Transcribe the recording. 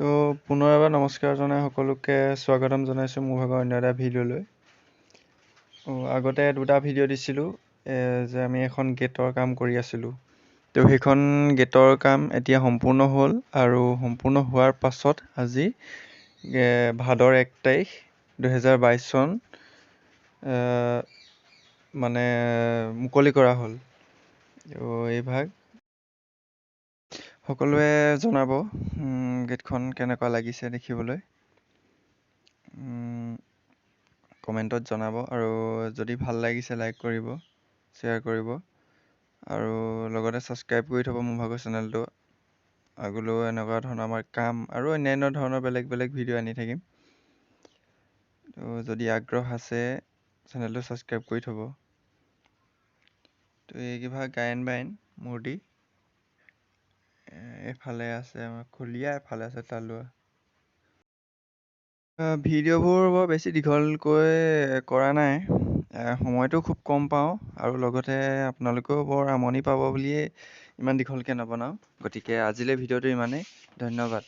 তো পুনৰ এবাৰ নমস্কাৰ জনাই সকলোকে স্বাগতম জনাইছোঁ মোৰ ভাগৰ অন্য এটা ভিডিঅ'লৈ। আগতে দুটা ভিডিঅ' দিছিলোঁ যে আমি এখন গেটৰ কাম কৰি আছিলোঁ। তো সেইখন গেটৰ কাম এতিয়া সম্পূৰ্ণ হ'ল আৰু সম্পূৰ্ণ হোৱাৰ পাছত আজি ভাদৰ 1 তাৰিখ 2022 চন মানে মুকলি কৰা হ'ল। এই ভাগ সকলোৱে জনাব গেটখন কেনেকুৱা লাগিছে দেখিবলৈ, কমেণ্টত জনাব আৰু যদি ভাল লাগিছে লাইক কৰিব, শ্বেয়াৰ কৰিব আৰু লগতে ছাবস্ক্ৰাইব কৰি থ'ব মোৰ ভাগৰ চেনেলটো। আগলৈও এনেকুৱা ধৰণৰ আমাৰ কাম আৰু অন্যান্য ধৰণৰ বেলেগ বেলেগ ভিডিঅ' আনি থাকিম। তো যদি আগ্ৰহ আছে চেনেলটো ছাবস্ক্ৰাইব কৰি থ'ব। তো এইকেইভাগ গায়ন বায়ন মূৰ্তি, এফালে আছে আমাৰ খুলীয়া, এফালে আছে তালুৱা। ভিডিঅ'বোৰ বৰ বেছি দীঘলকৈ কৰা নাই, সময়টো খুব কম পাওঁ আৰু লগতে আপোনালোকেও বৰ আমনি পাব বুলিয়ে ইমান দীঘলকৈ নবনাওঁ। গতিকে আজিলৈ ভিডিঅ'টো ইমানেই, ধন্যবাদ।